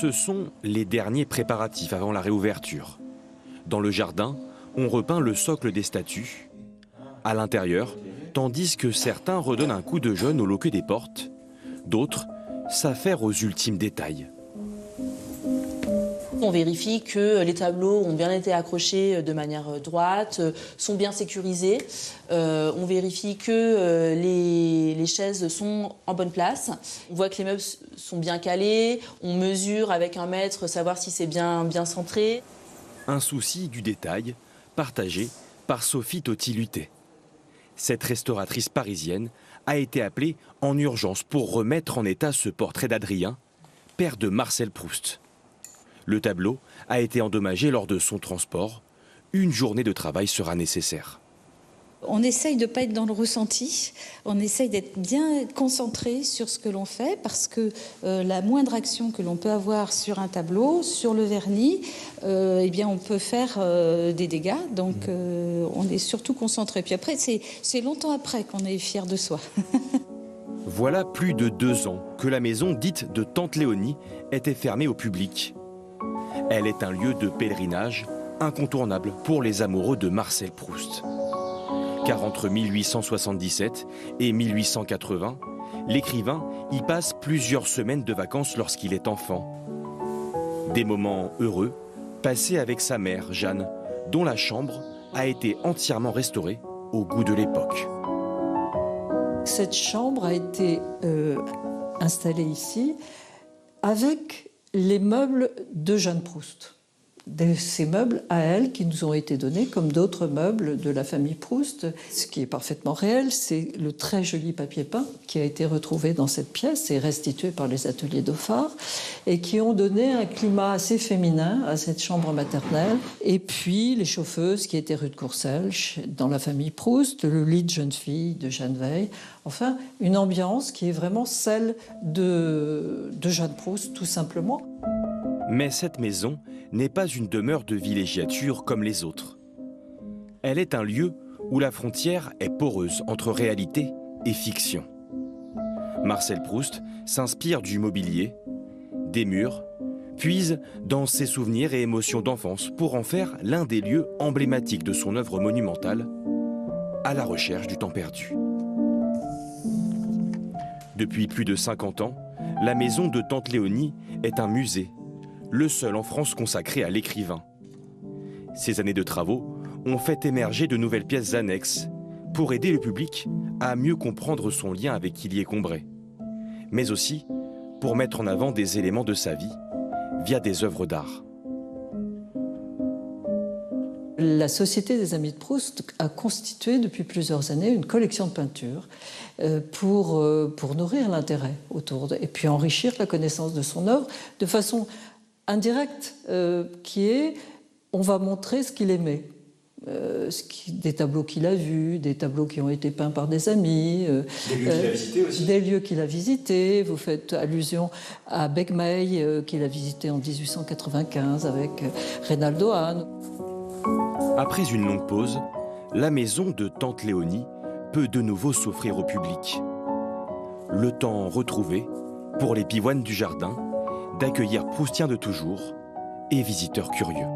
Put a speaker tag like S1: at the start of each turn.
S1: Ce sont les derniers préparatifs avant la réouverture. Dans le jardin, on repeint le socle des statues. À l'intérieur, tandis que certains redonnent un coup de jeune au loquet des portes, d'autres s'affairent aux ultimes détails.
S2: On vérifie que les tableaux ont bien été accrochés de manière droite, sont bien sécurisés. On vérifie que les chaises sont en bonne place. On voit que les meubles sont bien calés. On mesure avec un mètre, savoir si c'est bien centré.
S1: Un souci du détail partagé par Sophie Totti-Luté. Cette restauratrice parisienne a été appelée en urgence pour remettre en état ce portrait d'Adrien, père de Marcel Proust. Le tableau a été endommagé lors de son transport. Une journée de travail sera nécessaire.
S3: On essaye de ne pas être dans le ressenti, on essaye d'être bien concentré sur ce que l'on fait parce que la moindre action que l'on peut avoir sur un tableau, sur le vernis, eh bien on peut faire des dégâts. Donc on est surtout concentré. Puis après, c'est longtemps après qu'on est fier de soi.
S1: Voilà plus de 2 ans que la maison dite de Tante Léonie était fermée au public. Elle est un lieu de pèlerinage incontournable pour les amoureux de Marcel Proust. Car entre 1877 et 1880, l'écrivain y passe plusieurs semaines de vacances lorsqu'il est enfant. Des moments heureux passés avec sa mère, Jeanne, dont la chambre a été entièrement restaurée au goût de l'époque.
S4: Cette chambre a été installée ici avec les meubles de Jeanne Proust. Ces meubles à elle qui nous ont été donnés comme d'autres meubles de la famille Proust. Ce qui est parfaitement réel, c'est le très joli papier peint qui a été retrouvé dans cette pièce et restitué par les ateliers d'Ophar et qui ont donné un climat assez féminin à cette chambre maternelle. Et puis les chauffeuses qui étaient rue de Courcelles dans la famille Proust, le lit de jeune fille de Jeanne Weil. Enfin, une ambiance qui est vraiment celle de Jeanne Proust, tout simplement.
S1: Mais cette maison n'est pas une demeure de villégiature comme les autres. Elle est un lieu où la frontière est poreuse entre réalité et fiction. Marcel Proust s'inspire du mobilier, des murs, puise dans ses souvenirs et émotions d'enfance pour en faire l'un des lieux emblématiques de son œuvre monumentale, À la recherche du temps perdu. Depuis plus de 50 ans, la maison de Tante Léonie est un musée, le seul en France consacré à l'écrivain. Ces années de travaux ont fait émerger de nouvelles pièces annexes pour aider le public à mieux comprendre son lien avec Villiers Combray, mais aussi pour mettre en avant des éléments de sa vie via des œuvres d'art.
S4: La Société des Amis de Proust a constitué depuis plusieurs années une collection de peintures pour nourrir l'intérêt autour et puis enrichir la connaissance de son œuvre de façon indirecte, qui est on va montrer ce qu'il aimait. Des tableaux qu'il a vus, des tableaux qui ont été peints par des amis,
S1: des lieux qu'il a visités aussi.
S4: Des lieux qu'il a visités. Vous faites allusion à Begmeil, qu'il a visité en 1895 avec Reynaldo Hahn.
S1: Après une longue pause, la maison de Tante Léonie peut de nouveau s'offrir au public. Le temps retrouvé pour les pivoines du jardin d'accueillir Proustiens de toujours et visiteurs curieux.